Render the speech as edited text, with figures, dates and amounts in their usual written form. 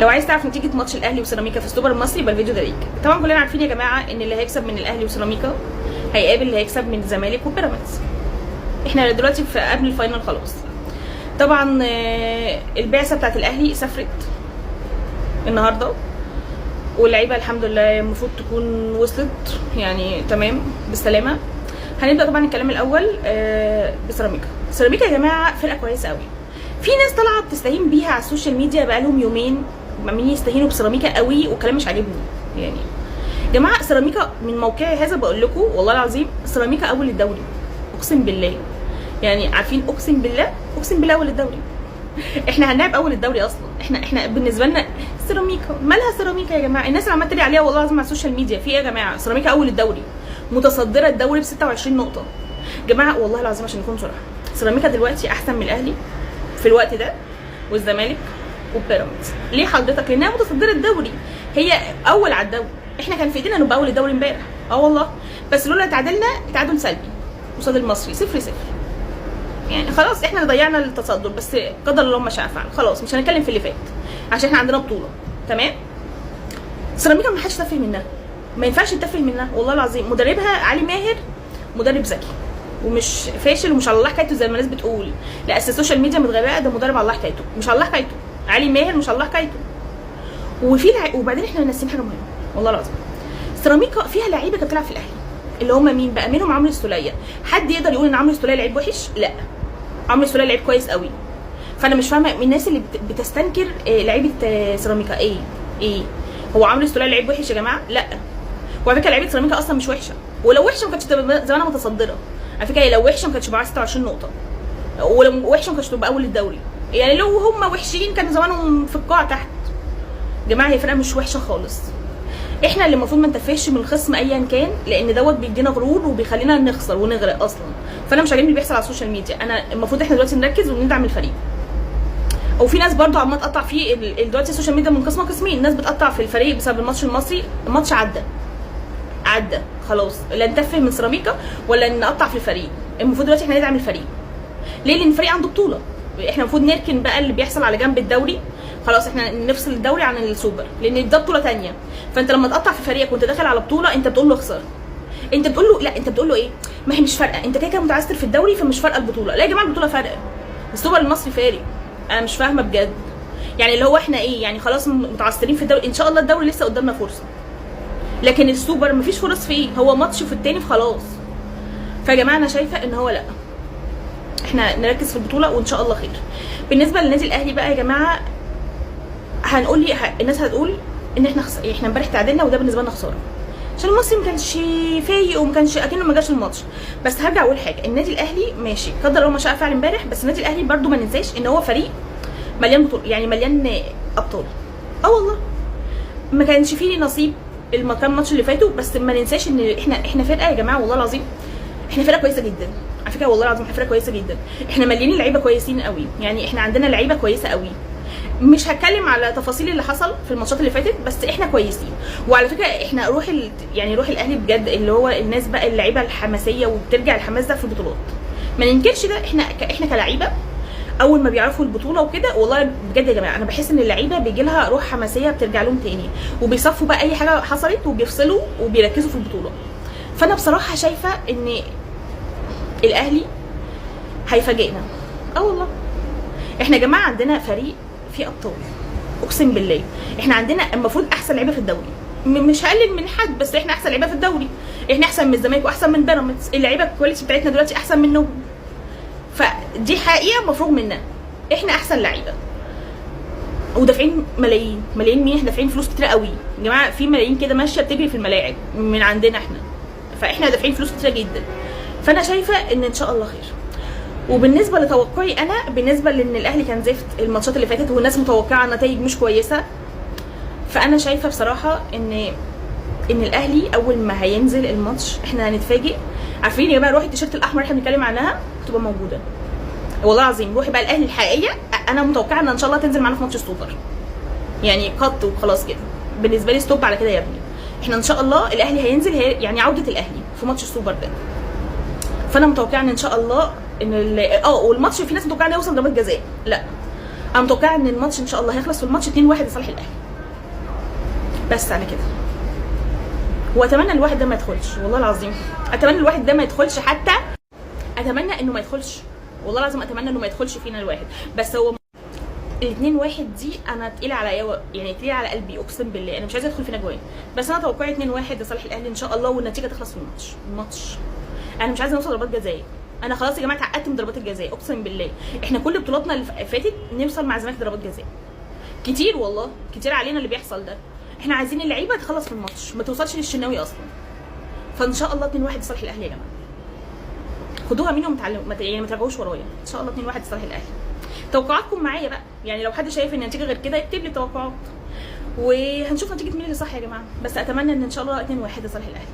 لو عايز تعرف نتيجه ماتش الاهلي وسيراميكا في السوبر المصري يبقى الفيديو ده ليك. طبعا كلنا عارفين يا جماعه ان اللي هيكسب من الاهلي وسيراميكا هيقابل اللي هيكسب من الزمالك وبيراميدز. احنا دلوقتي في قبل الفاينل خلاص. طبعا البعثه بتاعت الاهلي سافرت النهارده، واللعيبه الحمد لله المفروض تكون وصلت يعني تمام بالسلامه. هنبدا طبعا الكلام الاول بسيراميكا. سيراميكا يا جماعه فرقه كويسه قوي. في ناس طالعه بتستهين بيها على السوشيال ميديا بقالهم يومين عمالين يستهينوا بسيراميكا قوي، وكلام مش عاجبني. يعني يا جماعه سيراميكا من موقعي هذا بقول لكم والله العظيم سيراميكا اول الدوري، اقسم بالله. يعني عارفين اقسم بالله اول الدوري. احنا هنلعب اول الدوري اصلا. احنا بالنسبه لنا سيراميكا مالها سيراميكا يا جماعه؟ الناس اللي عماله تدعي عليها والله العظيم على السوشيال ميديا في ايه يا جماعه؟ سيراميكا اول الدوري، متصدره الدوري ب 26 نقطه. يا جماعه والله العظيم عشان نكون صراحه سيراميكا دلوقتي احسن من الاهلي في الوقت ده والزمالك وبيراميدز. ليه حضرتك؟ لانها متصدره الدوري، هي اول على الدوري. احنا كان في ايدينا نبقى اول الدوري امبارح والله، بس لولا تعادلنا تعادل سلبي قصاد المصري 0-0. يعني خلاص احنا ضيعنا التصدر، بس قدر الله ما شاء فعل. خلاص مش هنتكلم في اللي فات عشان احنا عندنا بطوله تمام. سيراميكا ما حدش تفه منها، ما ينفعش تتفه منها والله العظيم. مدربها علي ماهر مدرب ذكي ومش فاشل ومش على الله حكايته زي ما الناس بتقول، لا اصل السوشيال ميديا متغرقه ده مدرب على الله حكايته. مش على الله حكايته، علي ماهر مش على الله حكايته. وبعدين احنا ناسيين حاجه مهمه والله العظيم. سيراميكا فيها لعيبه كانت بتلعب في الاهلي اللي هم مين بقى؟ منهم عمرو السوليه. حد يقدر يقول ان عمرو السوليه لعيب وحش؟ لا، عمرو السوليه لعيب كويس قوي. فانا مش فاهمه من الناس اللي بتستنكر لعيبه سيراميكا. ايه هو عمرو السوليه لعيب وحش يا جماعه؟ لا، وعلى فكره لعيبه سيراميكا اصلا مش وحشه، ولو وحشه ما كانتش تبقى زمانها متصدره. على فكره لو وحشه ما كانتش معاها 26 نقطه، ولو وحشه ما كانتش تبقى اول الدوري. يعني لو هم وحشين كان زمانهم في القاع تحت. يا جماعه هي فرقه مش وحشه خالص. احنا اللي المفروض ما نتفهش من الخصم ايا كان، لان دوت بيدينا غرور وبيخلينا نخسر ونغرق اصلا. فانا مش عاجبني اللي بيحصل على السوشيال ميديا. انا المفروض احنا دلوقتي نركز وندعم الفريق. وفي ناس برضو عماله تقطع فيه دلوقتي السوشيال ميديا من قسمين. الناس بتقطع في الفريق بسبب الماتش المصري. الماتش عدى خلاص، لا نتفه من سيراميكا ولا نقطع في الفريق. المفروض دلوقتي احنا ندعم الفريق. ليه؟ لان الفريق عنده بطوله. احنا المفروض نركن بقى اللي بيحصل على جنب الدوري. خلاص احنا نفصل الدوري عن السوبر، لان ده بطوله ثانيه. فانت لما تقطع في فريقك وانت داخل على بطوله انت بتقول له اخسر. انت بتقول له لا، انت بتقول له ايه؟ ما هي مش فارقه، انت كده كده متعثر في الدوري فمش فارقه البطوله. لا يا جماعه البطوله فارقه، السوبر المصري فارق. انا مش فاهمه بجد. يعني اللي هو احنا ايه يعني؟ خلاص متعثرين في الدوري، ان شاء الله الدوري لسه قدامنا فرصه، لكن السوبر مفيش فرص فيه، هو ماتش في التاني خلاص. فيا جماعه انا شايفه ان هو لا، احنا نركز في البطوله وان شاء الله خير. بالنسبه للنادي الاهلي بقى يا جماعه، هنقول لي الناس هتقول ان احنا امبارح تعادلنا وده بالنسبه لنا خساره عشان المصري ما كانش فايق وما كانش اكنه ما جاش الماتش. بس هرجع اقول حاجه، النادي الاهلي ماشي قدر الله ما شاء فعل امبارح، بس النادي الاهلي برده ما ننساش ان هو فريق مليان بطول، يعني مليان ابطال. والله ما كانش فيه نصيب كام ماتش اللي فاتوا، بس ما ننساش ان احنا فرقه يا جماعه والله العظيم. احنا فرقه كويسه جدا على فكره والله العظيم. احنا فرقه كويسه جدا، احنا مليانين لعيبه كويسين قوي. يعني احنا عندنا لعيبه كويسه قوي. مش هتكلم على تفاصيل اللي حصل في الماتشات اللي فاتت، بس احنا كويسين. وعلى فكره احنا روح روح الاهلي بجد، اللي هو الناس بقى اللعيبه الحماسيه وبترجع الحماس ده في البطولات. ما ننكرش ده. احنا كلاعيبه اول ما بيعرفوا البطوله وكده والله بجد يا جماعه انا بحس ان اللعيبه بيجي لها روح حماسيه بترجع لهم تاني، وبيصفوا بقى اي حاجه حصلت وبيفصلوا وبيركزوا في البطوله. فانا بصراحه شايفه ان الاهلي هيفاجئنا. والله احنا يا جماعه عندنا فريق فيه ابطال، اقسم بالله. احنا عندنا المفروض احسن لعيبه في الدوري، مش هقلل من حد، بس احنا احسن لعيبه في الدوري. احنا احسن من الزمالك واحسن من بيراميدز. اللعيبه الكواليتي بتاعتنا دلوقتي احسن منهم، فدي حقيقه مفروغ منها. احنا احسن لعيبه ودافعين ملايين. مين؟ احنا دافعين فلوس كتير قوي يا جماعه. في ملايين كده ماشيه بتجري في الملاعب من عندنا احنا، فاحنا دافعين فلوس كتير جدا. فانا شايفه ان شاء الله خير. وبالنسبه لتوقعي انا، بالنسبه لان الاهلي كان زفت الماتشات اللي فاتت والناس متوقعه نتائج مش كويسه، فانا شايفه بصراحه ان الاهلي اول ما هينزل الماتش احنا هنتفاجئ. عارفين يا جماعه روح التيشيرت الاحمر اللي احنا بنتكلم عنها تبقى موجوده والله العظيم. روحي بقى الاهلي الحقيقيه، انا متوقعه ان شاء الله تنزل معانا في ماتش السوبر، يعني قط وخلاص كده. بالنسبه لي ستوب على كده يا ابني. احنا ان شاء الله الاهلي هينزل، يعني عوده الاهلي في ماتش السوبر ده. فانا متوقعه ان شاء الله ان والماتش في ناس متوقعه انه يوصل ضربات جزاء. لا، انا متوقعه ان الماتش ان شاء الله هيخلص في الماتش 2-1 لصالح الاهلي. بس على كده. واتمنى الواحد ده ما يدخلش، والله العظيم اتمنى الواحد ده ما يدخلش، حتى اتمنى انه ما يدخلش، والله العظيم اتمنى انه ما يدخلش فينا الواحد. بس هو ال2-1 دي انا تقيله عليا، يعني تقيله على قلبي اقسم بالله، انا مش عايزه ادخل فينا جوان، بس انا توقعي 2-1 لصالح الاهلي ان شاء الله، والنتيجه تخلص في الماتش. انا مش عايزه نوصل ضربات جزاء، انا خلاص يا جماعه اتعقدت من ضربات الجزاء اقسم بالله. احنا كل بطولاتنا اللي فاتت نوصل مع الزمالك ضربات جزاء كتير، والله كتير علينا اللي بيحصل ده. احنا عايزين اللعيبه تخلص في الماتش، ما توصلش للشناوي اصلا. فان شاء الله 2-1 لصالح الاهلي يا جماعه، خدوها مني ومتعلموا، يعني ما تراجعوش ورايا، ان شاء الله 2-1 لصالح الاهلي. توقعاتكم معايا بقى، يعني لو حد شايف ان النتيجه غير كده يكتب لي توقعات، وهنشوف نتيجه مين اللي صح يا جماعه. بس اتمنى ان شاء الله 2-1 لصالح الاهلي.